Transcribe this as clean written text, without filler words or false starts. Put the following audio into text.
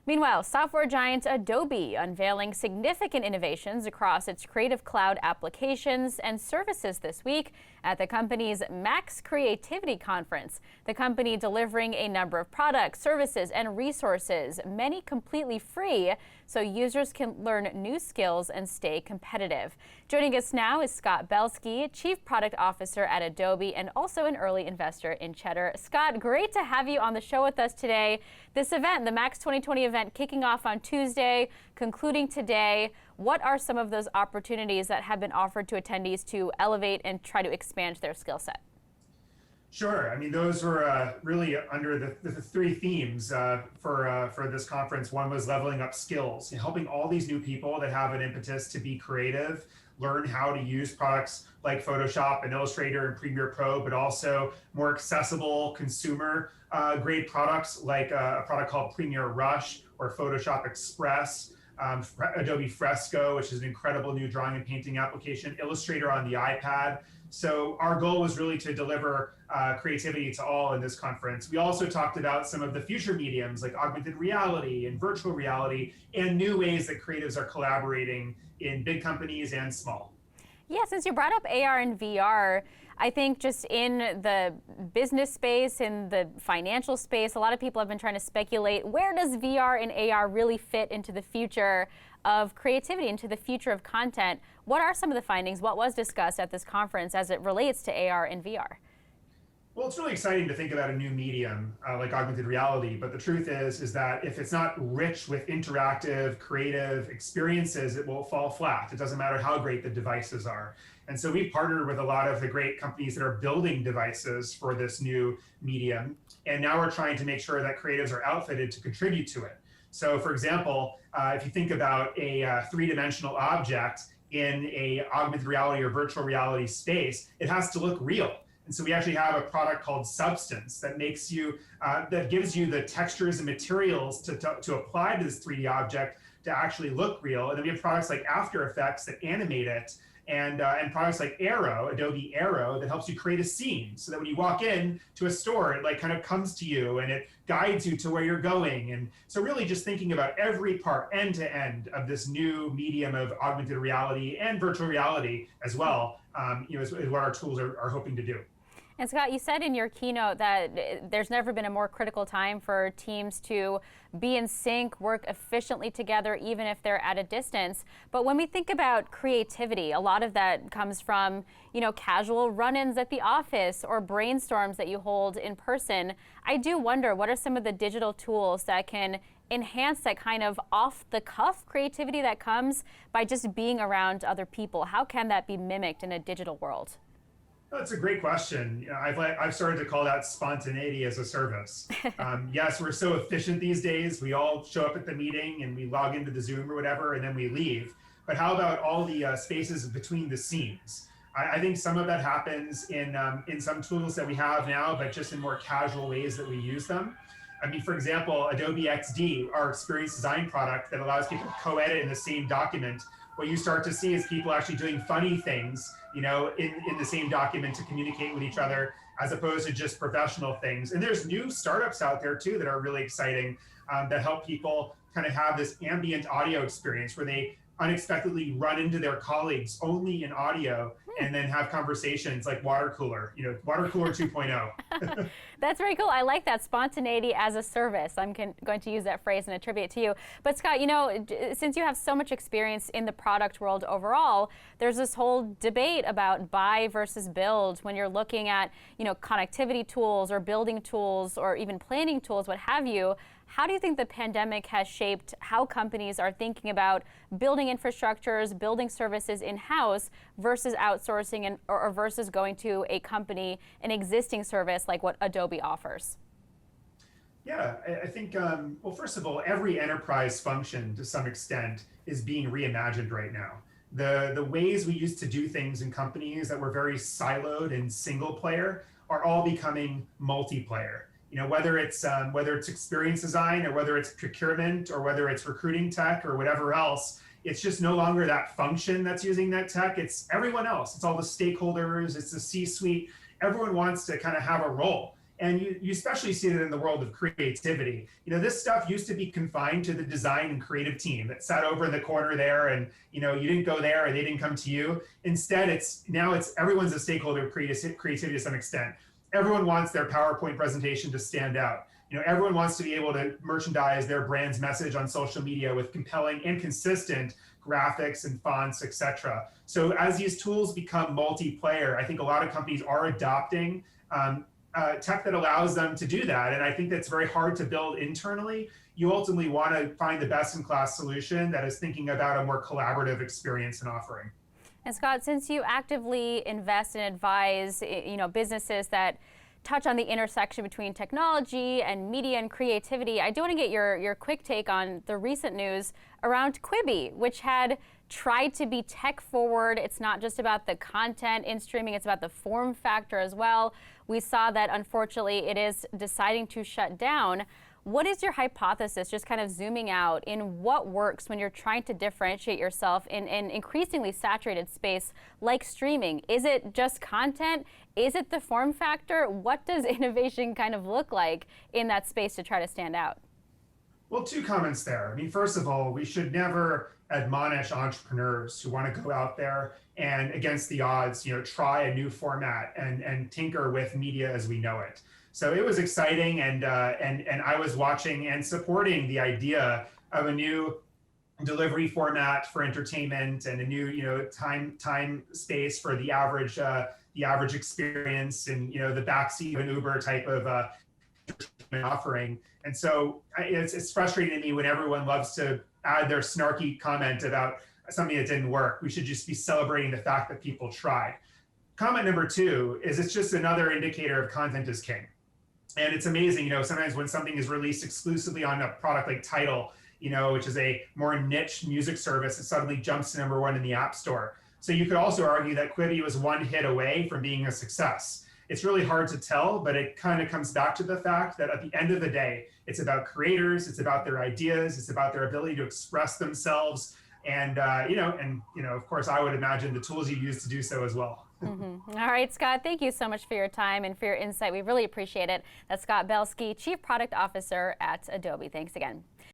Meanwhile, software giant Adobe unveiling significant innovations across its Creative Cloud applications and services this week at the company's Max Creativity Conference. The company delivering a number of products, services, and resources, many completely free, so users can learn new skills and stay competitive. Joining us now is Scott Belsky, Chief Product Officer at Adobe and also an early investor in Cheddar. Scott, great to have you on the show with us today. This event, the Max 2020 event, kicking off on Tuesday, concluding today. What are some of those opportunities that have been offered to attendees to elevate and try to expand their skill set? Sure. I mean, those were really under the three themes for this conference. One was leveling up skills, helping all these new people that have an impetus to be creative learn how to use products like Photoshop and Illustrator and Premiere Pro, but also more accessible consumer grade products like a product called Premiere Rush or Photoshop Express, Adobe Fresco, which is an incredible new drawing and painting application, Illustrator on the iPad. So our goal was really to deliver creativity to all in this conference. We also talked about some of the future mediums like augmented reality and virtual reality and new ways that creatives are collaborating in big companies and small. Yeah, since you brought up AR and VR, I think just in the business space, in the financial space, a lot of people have been trying to speculate, where does VR and AR really fit into the future of creativity, into the future of content? What are some of the findings? What was discussed at this conference as it relates to AR and VR? Well, it's really exciting to think about a new medium like augmented reality, but the truth is that if it's not rich with interactive, creative experiences, it will fall flat. It doesn't matter how great the devices are. And so we've partnered with a lot of the great companies that are building devices for this new medium. And now we're trying to make sure that creatives are outfitted to contribute to it. So for example, if you think about a three-dimensional object in a augmented reality or virtual reality space, it has to look real. And so we actually have a product called Substance that makes you, that gives you the textures and materials to apply to this 3D object to actually look real. And then we have products like After Effects that animate it, and products like Aero, Adobe Aero, that helps you create a scene so that when you walk in to a store, it like kind of comes to you and it guides you to where you're going. And so really just thinking about every part end to end of this new medium of augmented reality and virtual reality as well, is what our tools are hoping to do. And Scott, you said in your keynote that there's never been a more critical time for teams to be in sync, work efficiently together, even if they're at a distance. But when we think about creativity, a lot of that comes from, casual run-ins at the office or brainstorms that you hold in person. I do wonder, what are some of the digital tools that can enhance that kind of off-the-cuff creativity that comes by just being around other people? How can that be mimicked in a digital world? That's a great question. I've started to call that spontaneity as a service. Yes, we're so efficient these days. We all show up at the meeting and we log into the Zoom or whatever, and then we leave. But how about all the spaces between the scenes? I think some of that happens in some tools that we have now, but just in more casual ways that we use them. I mean, for example, Adobe XD, our experience design product that allows people to co-edit in the same document. What you start to see is people actually doing funny things, in the same document to communicate with each other, as opposed to just professional things. And there's new startups out there too that are really exciting, that help people kind of have this ambient audio experience where they unexpectedly run into their colleagues only in audio and then have conversations like water cooler 2.0. That's very cool. I like that, spontaneity as a service. I'm going to use that phrase and attribute it to you. But Scott, since you have so much experience in the product world overall, there's this whole debate about buy versus build when you're looking at, connectivity tools or building tools or even planning tools, what have you. How do you think the pandemic has shaped how companies are thinking about building infrastructures, building services in-house versus outsourcing or versus going to a company, an existing service like what Adobe offers? Yeah, I think, well, first of all, every enterprise function to some extent is being reimagined right now. The ways we used to do things in companies that were very siloed and single player are all becoming multiplayer. Whether it's experience design or whether it's procurement or whether it's recruiting tech or whatever else, it's just no longer that function that's using that tech. It's everyone else. It's all the stakeholders. It's the C-suite. Everyone wants to kind of have a role. And you especially see it in the world of creativity. This stuff used to be confined to the design and creative team that sat over in the corner there, and you didn't go there, or they didn't come to you. Instead, now everyone's a stakeholder of creativity to some extent. Everyone wants their PowerPoint presentation to stand out. Everyone wants to be able to merchandise their brand's message on social media with compelling and consistent graphics and fonts, etc. So as these tools become multiplayer, I think a lot of companies are adopting tech that allows them to do that. And I think that's very hard to build internally. You ultimately want to find the best-in-class solution that is thinking about a more collaborative experience and offering. And Scott, since you actively invest and advise, businesses that touch on the intersection between technology and media and creativity, I do want to get your quick take on the recent news around Quibi, which had tried to be tech forward. It's not just about the content in streaming, it's about the form factor as well. We saw that unfortunately it is deciding to shut down. What is your hypothesis, just kind of zooming out, in what works when you're trying to differentiate yourself in an increasingly saturated space like streaming? Is it just content? Is it the form factor? What does innovation kind of look like in that space to try to stand out? Well, two comments there. I mean, first of all, we should never admonish entrepreneurs who want to go out there and, against the odds, try a new format and tinker with media as we know it. So it was exciting, and I was watching and supporting the idea of a new delivery format for entertainment and a new time space for the average experience, and the backseat of an Uber type of offering. And so it's frustrating to me when everyone loves to add their snarky comment about something that didn't work. We should just be celebrating the fact that people tried. Comment number two is it's just another indicator of content is king. And it's amazing, sometimes when something is released exclusively on a product like Tidal, which is a more niche music service, it suddenly jumps to #1 in the App Store. So you could also argue that Quibi was one hit away from being a success. It's really hard to tell, but it kind of comes back to the fact that at the end of the day, it's about creators, it's about their ideas, it's about their ability to express themselves. And, of course, I would imagine the tools you use to do so as well. Mm-hmm. All right, Scott, thank you so much for your time and for your insight. We really appreciate it. That's Scott Belsky, Chief Product Officer at Adobe. Thanks again.